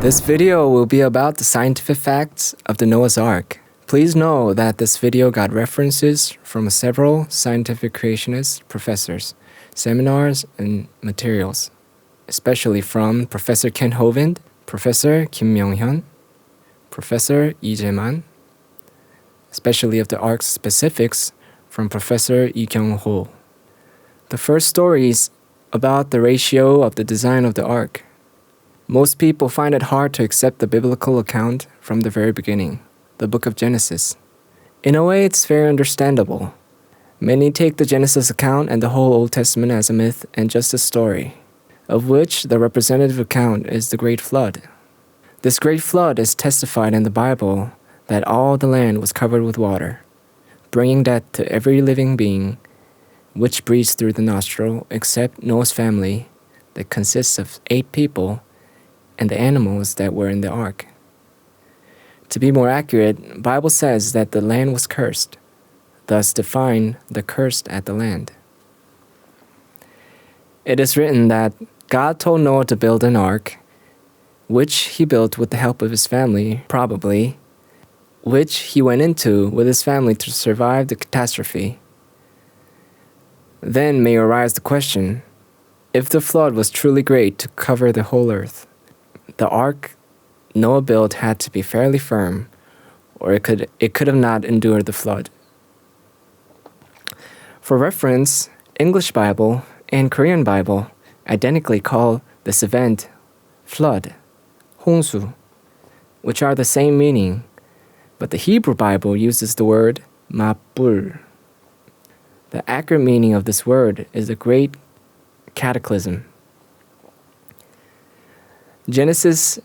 This video will be about the scientific facts of the Noah's Ark. Please know that this video got references from several scientific creationist professors, seminars, and materials, especially from Professor Ken Hovind, Professor Kim Myung-hyun, Professor Lee Jae-man, especially of the Ark's specifics from Professor Lee Kyung-ho. The first story is about the ratio of the design of the Ark. Most people find it hard to accept the biblical account from the very beginning, the book of Genesis. In a way, it's very understandable. Many take the Genesis account and the whole Old Testament as a myth and just a story, of which the representative account is the Great Flood. This Great Flood is testified in the Bible that all the land was covered with water, bringing death to every living being which breathes through the nostril except Noah's family that consists of 8 people and the animals that were in the ark. To be more accurate, the Bible says that the land was cursed, thus define the cursed at the land. It is written that God told Noah to build an ark, which he built with the help of his family, probably, which he went into with his family to survive the catastrophe. Then may arise the question, if the flood was truly great to cover the whole earth, the ark Noah built had to be fairly firm, or it could have not endured the flood. For reference, English Bible and Korean Bible identically call this event flood, 홍수, which are the same meaning, but the Hebrew Bible uses the word mabul. The accurate meaning of this word is the great cataclysm. Genesis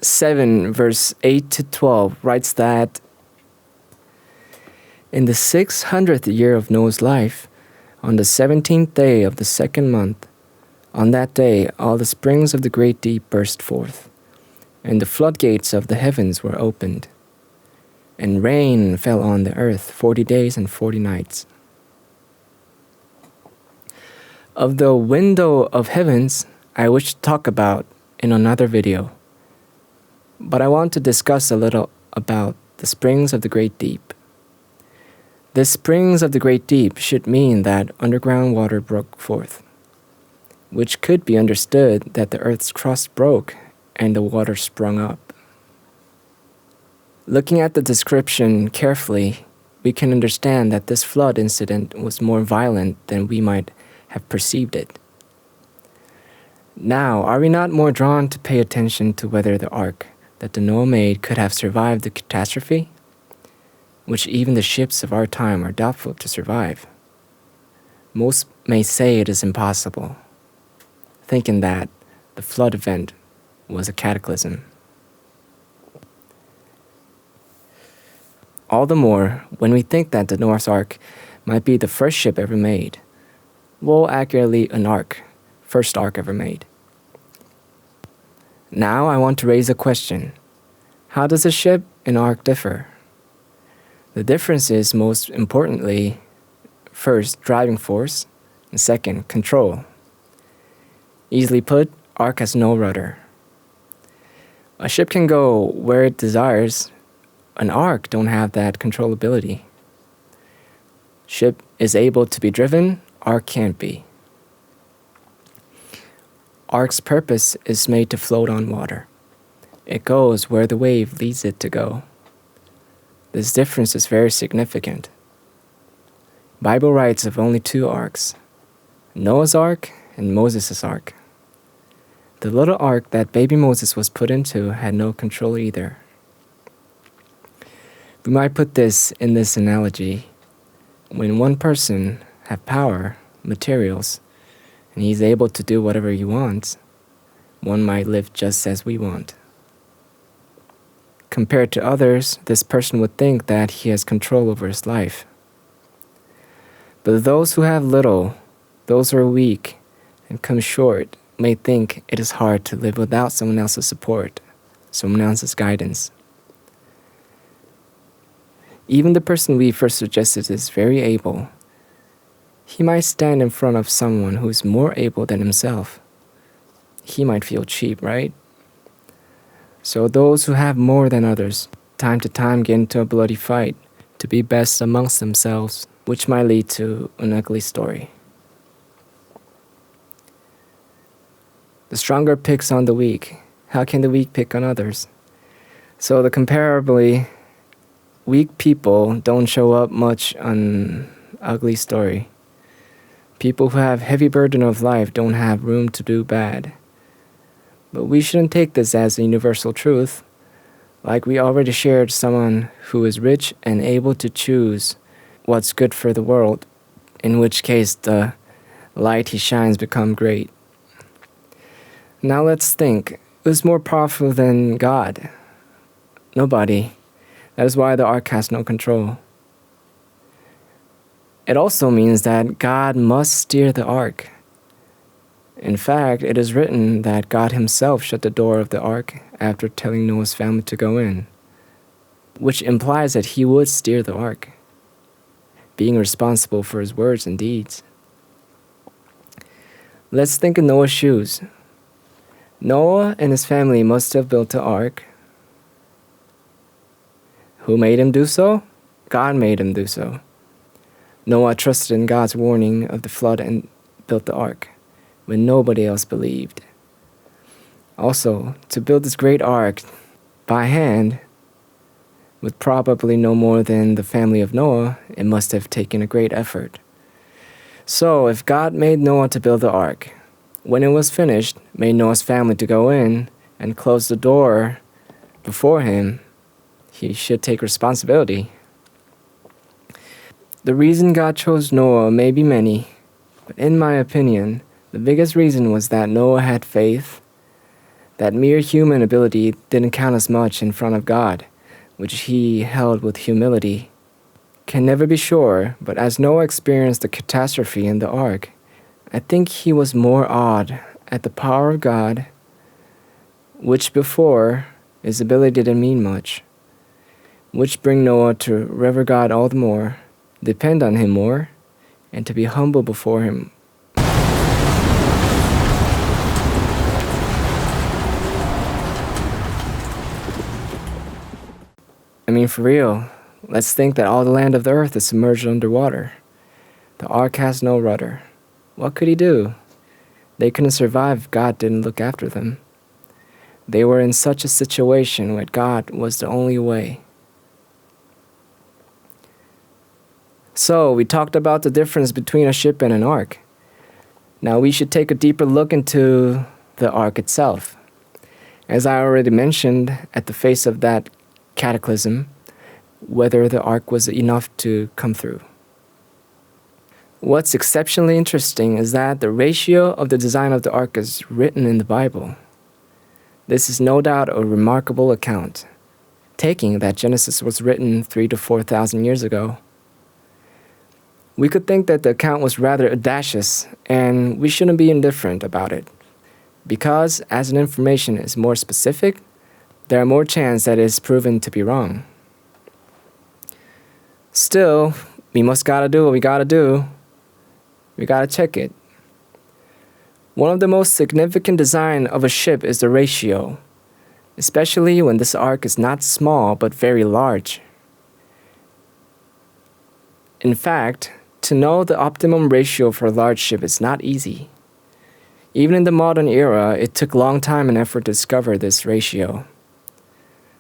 7 verse 8 to 12 writes that in the 600th year of Noah's life, on the 17th day of the 2nd month, on that day all the springs of the great deep burst forth, and the floodgates of the heavens were opened, and rain fell on the earth 40 days and 40 nights. Of the window of heavens, I wish to talk about in another video, but I want to discuss a little about the springs of the great deep. The springs of the great deep should mean that underground water broke forth, which could be understood that the earth's crust broke and the water sprung up. Looking at the description carefully, we can understand that this flood incident was more violent than we might have perceived it. Now, are we not more drawn to pay attention to whether the ark that the Noah made could have survived the catastrophe, which even the ships of our time are doubtful to survive? Most may say it is impossible, thinking that the flood event was a cataclysm. All the more when we think that the Noah's Ark might be the first ship ever made. Well, accurately, an ark, first ark ever made. Now I want to raise a question. How does a ship and ark differ? The difference is, most importantly, first, driving force, and second, control. Easily put, ark has no rudder. A ship can go where it desires. An ark don't have that controllability. Ship is able to be driven, ark can't be. Ark's purpose is made to float on water. It goes where the wave leads it to go. This difference is very significant. Bible writes of only 2 arks, Noah's Ark and Moses' Ark. The little ark that baby Moses was put into had no control either. We might put this in this analogy. When one person has power, materials, and he's able to do whatever he wants, one might live just as we want. Compared to others, this person would think that he has control over his life. But those who have little, those who are weak and come short, may think it is hard to live without someone else's support, someone else's guidance. Even the person we first suggested is very able. He might stand in front of someone who is more able than himself. He might feel cheap, right? So those who have more than others, time to time get into a bloody fight to be best amongst themselves, which might lead to an ugly story. The stronger picks on the weak. How can the weak pick on others? So the comparably weak people don't show up much on ugly story. People who have heavy burden of life don't have room to do bad. But we shouldn't take this as a universal truth. Like we already shared someone who is rich and able to choose what's good for the world, in which case the light he shines become great. Now let's think, who's more powerful than God? Nobody. That is why the ark has no control. It also means that God must steer the ark. In fact, it is written that God himself shut the door of the ark after telling Noah's family to go in, which implies that he would steer the ark, being responsible for his words and deeds. Let's think of Noah's shoes. Noah and his family must have built the ark. Who made him do so? God made him do so. Noah trusted in God's warning of the flood and built the ark when nobody else believed. Also, to build this great ark by hand, with probably no more than the family of Noah, it must have taken a great effort. So, if God made Noah to build the ark, when it was finished, made Noah's family to go in and close the door before him, he should take responsibility. The reason God chose Noah may be many, but in my opinion, the biggest reason was that Noah had faith, that mere human ability didn't count as much in front of God, which he held with humility. Can never be sure, but as Noah experienced the catastrophe in the ark, I think he was more awed at the power of God, which before his ability didn't mean much, which bring Noah to rever God all the more, depend on him more, and to be humble before him. I mean, for real, let's think that all the land of the earth is submerged underwater. The ark has no rudder. What could he do? They couldn't survive if God didn't look after them. They were in such a situation where God was the only way. So, we talked about the difference between a ship and an ark. Now we should take a deeper look into the ark itself. As I already mentioned, at the face of that cataclysm, whether the ark was enough to come through. What's exceptionally interesting is that the ratio of the design of the ark is written in the Bible. This is no doubt a remarkable account, taking that Genesis was written 3,000 to 4,000 years ago. We could think that the account was rather audacious, and we shouldn't be indifferent about it, because as an information is more specific, there are more chance that it is proven to be wrong. Still, we must gotta do what we gotta do. We gotta check it. One of the most significant design of a ship is the ratio, especially when this ark is not small but very large. In fact, to know the optimum ratio for a large ship is not easy. Even in the modern era, it took a long time and effort to discover this ratio.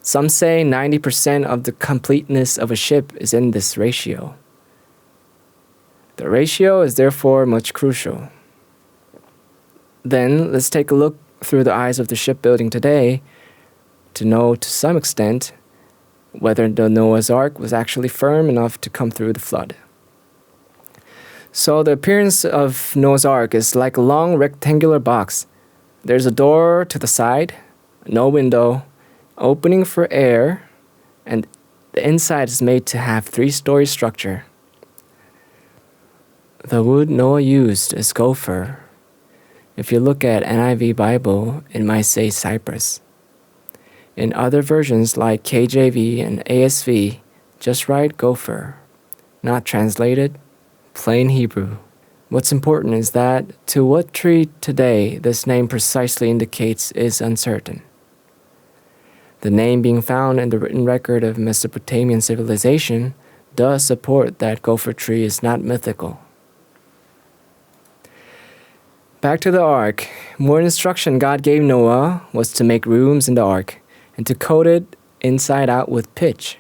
Some say 90% of the completeness of a ship is in this ratio. The ratio is therefore much crucial. Then, let's take a look through the eyes of the shipbuilding today to know to some extent whether the Noah's Ark was actually firm enough to come through the flood. So the appearance of Noah's Ark is like a long rectangular box. There's a door to the side, no window, opening for air, and the inside is made to have 3-story structure. The wood Noah used is gopher. If you look at NIV Bible, it might say cypress. In other versions like KJV and ASV, just write gopher, not translated, plain Hebrew. What's important is that to what tree today this name precisely indicates is uncertain. The name being found in the written record of Mesopotamian civilization does support that gopher tree is not mythical. Back to the ark. More instruction God gave Noah was to make rooms in the ark and to coat it inside out with pitch.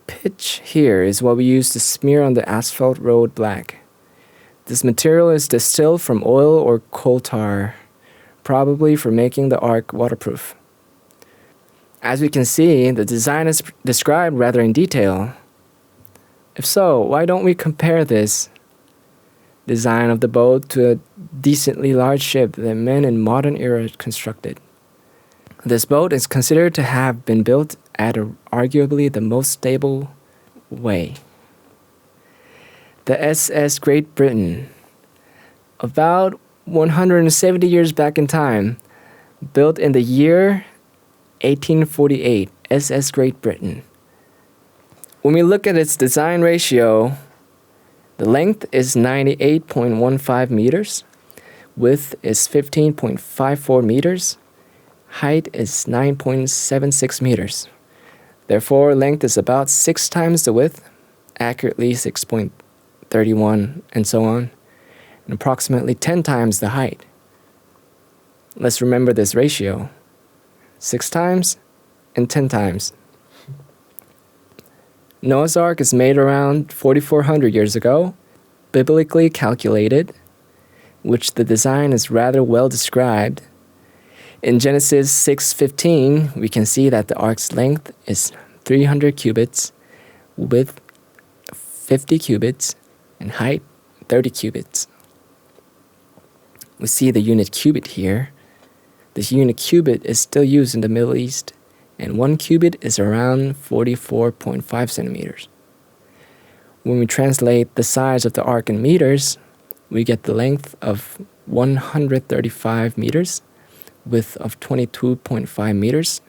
Pitch here is what we use to smear on the asphalt road black. This material is distilled from oil or coal tar, probably for making the ark waterproof. As we can see, the design is described rather in detail. If so, why don't we compare this design of the boat to a decently large ship that men in modern era constructed? This boat is considered to have been built at arguably the most stable way. The SS Great Britain, about 170 years back in time, built in the year 1848, SS Great Britain. When we look at its design ratio, the length is 98.15 meters, width is 15.54 meters, height is 9.76 meters. Therefore, length is about 6 times the width, accurately 6.31, and so on, and approximately 10 times the height. Let's remember this ratio: 6 times and 10 times. Noah's Ark is made around 4,400 years ago, biblically calculated, which the design is rather well described. In Genesis 6:15, we can see that the ark's length is 300 cubits, width 50 cubits, and height 30 cubits. We see the unit cubit here. This unit cubit is still used in the Middle East, and 1 cubit is around 44.5 centimeters. When we translate the size of the ark in meters, we get the length of 135 meters, width of 22.5 meters,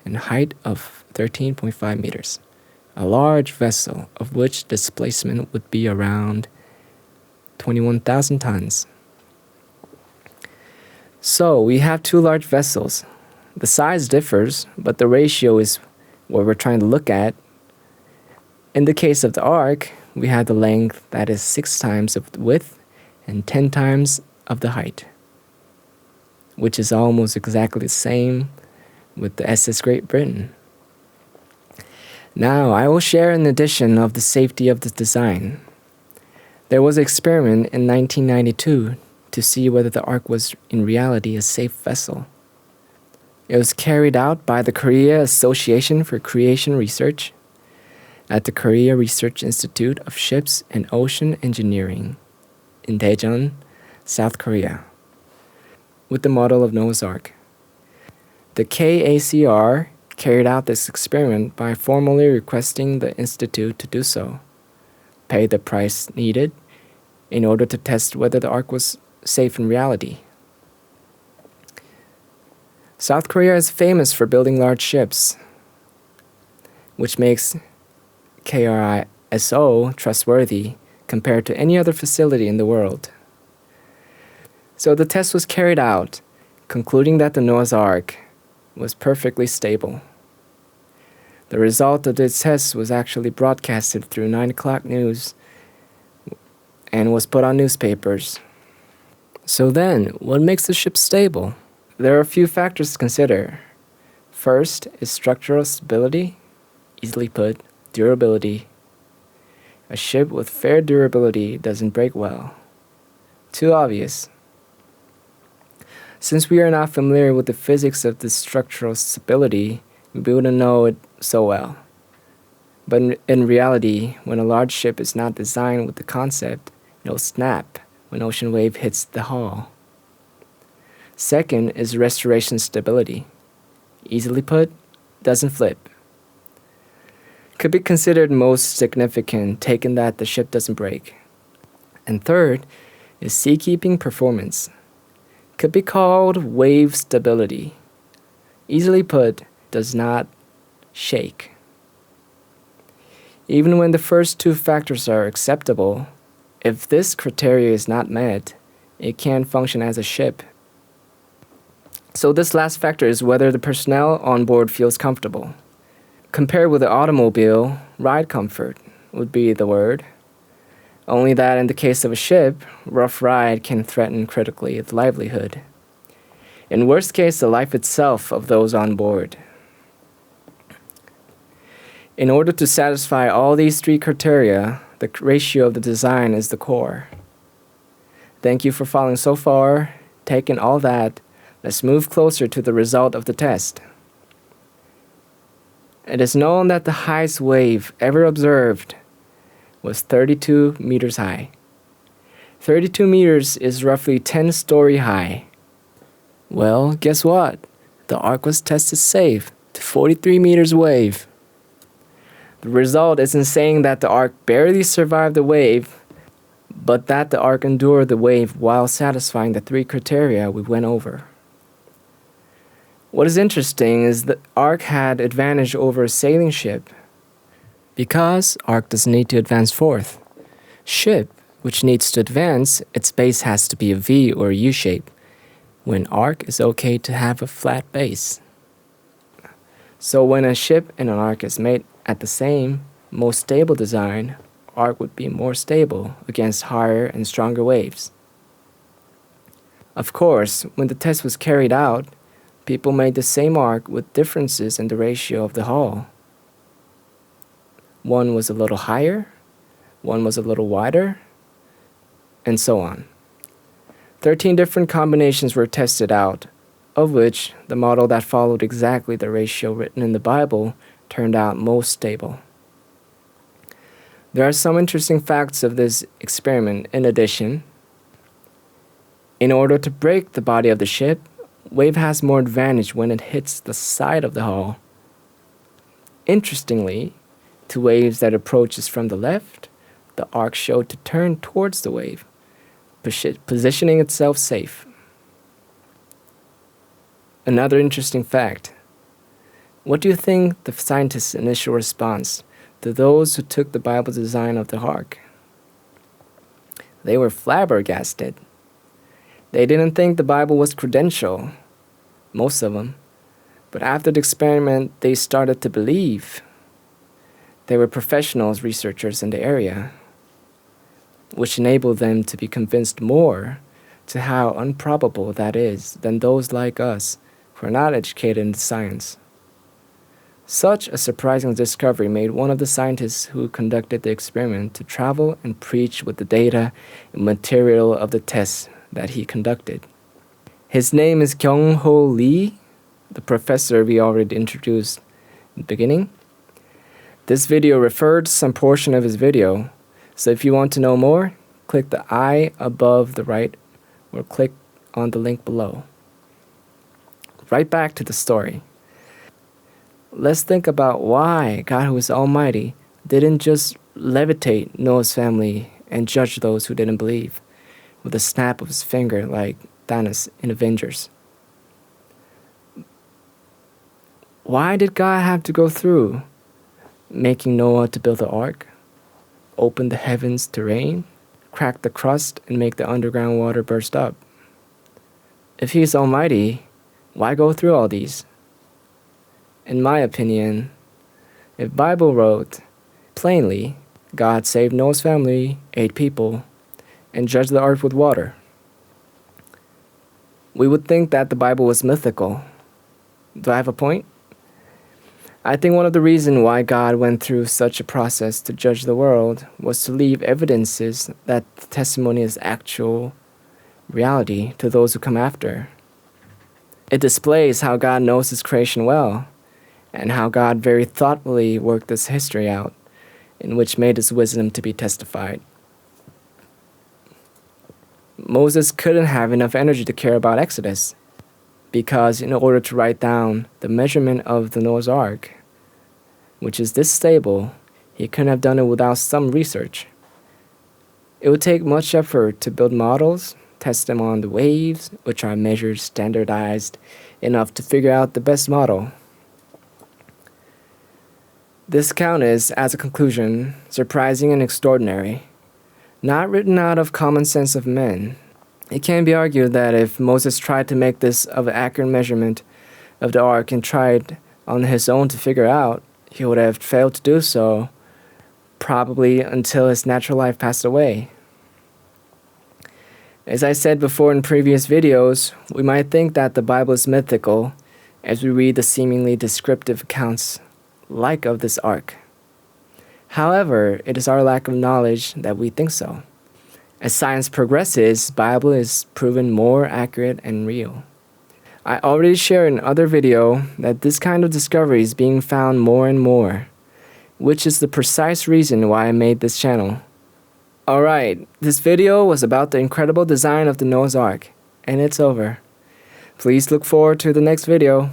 and height of 13.5 meters. A large vessel of which displacement would be around 21,000 tons. So we have 2 large vessels. The size differs, but the ratio is what we're trying to look at. In the case of the ark, we have the length that is 6 times of the width and 10 times of the height, which is almost exactly the same with the SS Great Britain. Now, I will share an addition of the safety of the design. There was an experiment in 1992 to see whether the ark was in reality a safe vessel. It was carried out by the Korea Association for Creation Research at the Korea Research Institute of Ships and Ocean Engineering in Daejeon, South Korea, with the model of Noah's Ark. The KACR carried out this experiment by formally requesting the institute to do so, pay the price needed in order to test whether the ark was safe in reality. South Korea is famous for building large ships, which makes KRISO trustworthy compared to any other facility in the world. So the test was carried out, concluding that the Noah's Ark was perfectly stable. The result of this test was actually broadcasted through 9 o'clock news and was put on newspapers. So then, what makes the ship stable? There are a few factors to consider. First is structural stability, easily put, durability. A ship with fair durability doesn't break well. Too obvious. Since we are not familiar with the physics of this structural stability, we wouldn't know it so well. But in reality, when a large ship is not designed with the concept, it'll snap when ocean wave hits the hull. Second is restoration stability. Easily put, doesn't flip. Could be considered most significant, taken that the ship doesn't break. And third is seakeeping performance. Could be called wave stability. Easily put, does not shake. Even when the first 2 factors are acceptable, if this criteria is not met, it can't function as a ship. So this last factor is whether the personnel on board feels comfortable. Compared with the automobile, ride comfort would be the word. Only that in the case of a ship, rough ride can threaten critically the livelihood. In worst case, the life itself of those on board. In order to satisfy all these three criteria, the ratio of the design is the core. Thank you for following so far. Taking all that, let's move closer to the result of the test. It is known that the highest wave ever observed was 32 meters high. 32 meters is roughly 10-story high. Well, guess what? The ark was tested safe to 43 meters wave. The result isn't saying that the ark barely survived the wave, but that the ark endured the wave while satisfying the three criteria we went over. What is interesting is the ark had advantage over a sailing ship because ark doesn't need to advance forth. Ship, which needs to advance, its base has to be a V or a U shape, when ark is okay to have a flat base. So when a ship and an ark is made at the same, most stable design, ark would be more stable against higher and stronger waves. Of course, when the test was carried out, people made the same ark with differences in the ratio of the hull. One was a little higher, one was a little wider, and so on. 13 different combinations were tested out, of which the model that followed exactly the ratio written in the Bible turned out most stable. There are some interesting facts of this experiment in addition. In order to break the body of the ship, wave has more advantage when it hits the side of the hull. Interestingly, to waves that approaches from the left, the ark showed to turn towards the wave, positioning itself safe. Another interesting fact. What do you think the scientists' initial response to those who took the Bible design of the ark? They were flabbergasted. They didn't think the Bible was credential, most of them. But after the experiment, they started to believe. They were professionals, researchers in the area, which enabled them to be convinced more to how improbable that is than those like us who are not educated in science. Such a surprising discovery made one of the scientists who conducted the experiment to travel and preach with the data and material of the tests that he conducted. His name is Kyung-ho Lee, the professor we already introduced in the beginning. This video referred to some portion of his video, so if you want to know more, click the I above the right or click on the link below. Right back to the story. Let's think about why God, who is almighty, didn't just levitate Noah's family and judge those who didn't believe with a snap of his finger like Thanos in Avengers. Why did God have to go through making Noah to build the ark, open the heavens to rain, crack the crust, and make the underground water burst up? If he is almighty, why go through all these? In my opinion, if Bible wrote plainly, God saved Noah's family, 8 people, and judged the earth with water, we would think that the Bible was mythical. Do I have a point? I think one of the reasons why God went through such a process to judge the world was to leave evidences that the testimony is actual reality to those who come after. It displays how God knows his creation well, and how God very thoughtfully worked this history out, in which made his wisdom to be testified. Moses couldn't have enough energy to care about Exodus, because in order to write down the measurement of the Noah's Ark, which is this stable, he couldn't have done it without some research. It would take much effort to build models, test them on the waves, which are measured standardized enough to figure out the best model. This account is, as a conclusion, surprising and extraordinary, not written out of common sense of men. It can be argued that if Moses tried to make this of an accurate measurement of the ark and tried on his own to figure out, he would have failed to do so, probably until his natural life passed away. As I said before in previous videos, we might think that the Bible is mythical as we read the seemingly descriptive accounts like of this ark. However, it is our lack of knowledge that we think so. As science progresses, the Bible is proven more accurate and real. I already shared in another video that this kind of discovery is being found more and more, which is the precise reason why I made this channel. Alright, this video was about the incredible design of the Noah's Ark, and it's over. Please look forward to the next video.